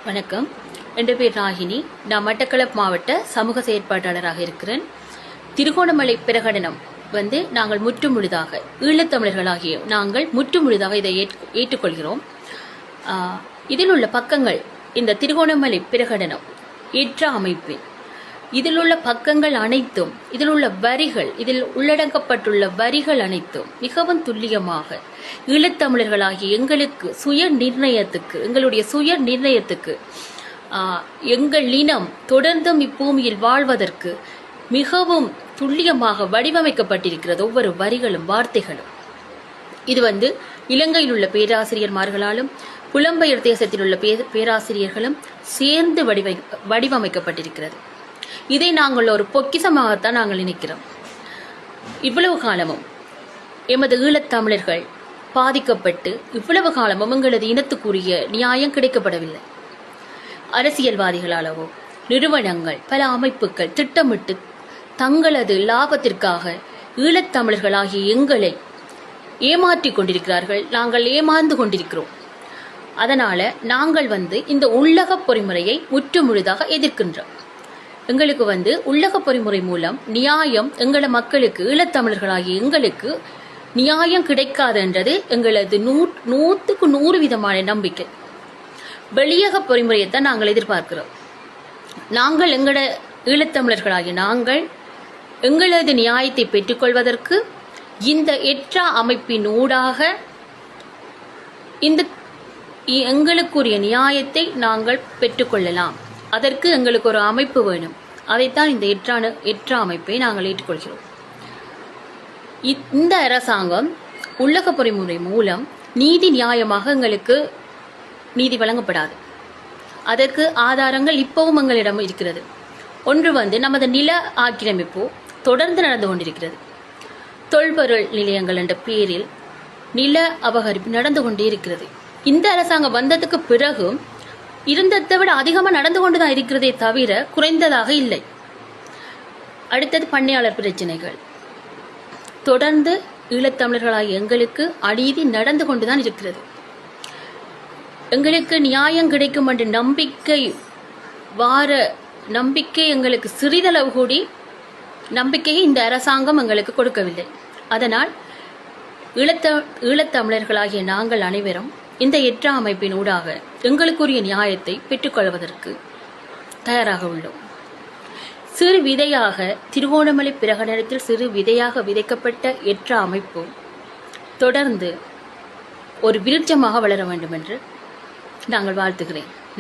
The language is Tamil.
வணக்கம். என் பேர் ராகினி. நான் மட்டக்களப்பு மாவட்ட சமூக செயற்பாட்டாளராக இருக்கிறேன். திருகோணமலை பிரகடனம் நாங்கள் முற்றுமுழுதாக ஈழத்தமிழர்களாகிய நாங்கள் முற்றுமுழுதாக இதை ஏற்றுக்கொள்கிறோம். இதில் உள்ள பக்கங்கள், இந்த திருகோணமலை பிரகடனம் ஏற்ற அமைப்பின் இதில் உள்ள பக்கங்கள் அனைத்தும், இதில் உள்ள வரிகள், இதில் உள்ளடக்கப்பட்டுள்ள வரிகள் அனைத்தும் மிகவும் துல்லியமாக ஈழத்தமிழர்களாகிய எங்களுக்கு எங்களுடைய சுய நிர்ணயத்துக்கு எங்கள் இனம் தொடர்ந்தும் இப்பூமியில் வாழ்வதற்கு மிகவும் துல்லியமாக வடிவமைக்கப்பட்டிருக்கிறது. ஒவ்வொரு வரிகளும் வார்த்தைகளும் இது இலங்கையில் உள்ள பேராசிரியர்மார்களாலும் புலம்பெயர் தேசத்தில் உள்ள பேராசிரியர்களும் சேர்ந்து வடிவமைக்கப்பட்டிருக்கிறது. இதை நாங்கள் ஒரு பொக்கிசமாகத்தான் நாங்கள் நினைக்கிறோம். இவ்வளவு காலமும் எமது ஈழத்தமிழர்கள் பாதிக்கப்பட்டு இவ்வளவு காலமும் எங்களது இனத்துக்குரிய நியாயம் கிடைக்கப்படவில்லை. அரசியல்வாதிகளாலவோ நிறுவனங்கள், பல அமைப்புகள் திட்டமிட்டு தங்களது லாபத்திற்காக ஈழத்தமிழர்களாகிய எங்களை ஏமாற்றிக் கொண்டிருக்கிறார்கள். நாங்கள் ஏமாந்து கொண்டிருக்கிறோம். அதனால நாங்கள் இந்த உள்ளக பொறிமுறையை முற்றுமுழுதாக எதிர்க்கின்றோம். எங்களுக்கு உள்ளக பொறிமுறை மூலம் நியாயம், எங்கள மக்களுக்கு, ஈழத்தமிழர்களாகிய எங்களுக்கு நியாயம் கிடைக்காது என்றது எங்களது 100% நம்பிக்கை. வெளியக பொறிமுறையைத்தான் நாங்கள் எதிர்பார்க்கிறோம். நாங்கள் ஈழத்தமிழர்களாகிய நாங்கள் எங்களது நியாயத்தை பெற்றுக்கொள்வதற்கு இந்த எற்றா அமைப்பின் ஊடாக எங்களுக்குரிய நியாயத்தை நாங்கள் பெற்றுக்கொள்ளலாம். அதற்கு எங்களுக்கு ஒரு அமைப்பு வேணும். அதைத்தான் இந்த எற்றா அமைப்பை நாங்கள் ஏற்றுக்கொள்கிறோம். இந்த அரசாங்கம் உள்ளக பொறிமுறை மூலம் நீதி நியாயமாக எங்களுக்கு நீதி வழங்கப்படாது. அதற்கு ஆதாரங்கள் இப்பவும் எங்களிடம் இருக்கிறது. ஒன்று நமது நில ஆக்கிரமிப்பு தொடர்ந்து நடந்து கொண்டிருக்கிறது. தொல்பொருள் நிலையங்கள் என்ற பெயரில் நில அபகரிப்பு நடந்து கொண்டே இருக்கிறது. இந்த அரசாங்கம் வந்ததுக்கு பிறகு இருந்ததை விட அதிகமாக நடந்து கொண்டுதான் இருக்கிறதே தவிர குறைந்ததாக இல்லை. அடுத்தது பண்ணையாளர் பிரச்சனைகள். தொடர்ந்து ஈழத்தமிழர்களாகிய எங்களுக்கு அநீதி நடந்து கொண்டுதான் இருக்கிறது. எங்களுக்கு நியாயம் கிடைக்கும் என்ற நம்பிக்கை எங்களுக்கு சிறிதளவு கூடி நம்பிக்கையை இந்த அரசாங்கம் எங்களுக்கு கொடுக்கவில்லை. அதனால் ஈழத்தமிழர்களாகிய நாங்கள் அனைவரும் இந்த எற்றா அமைப்பின் ஊடாக எங்களுக்குரிய நியாயத்தை பெற்றுக்கொள்வதற்கு தயாராக உள்ளோம். சிறு விதையாக திருகோணமலை பிரகடனத்தில் சிறு விதையாக விதைக்கப்பட்ட எற்றா அமைப்பு தொடர்ந்து ஒரு விருட்சமாக வளர வேண்டும் என்று நாங்கள் வாழ்த்துகிறேன்.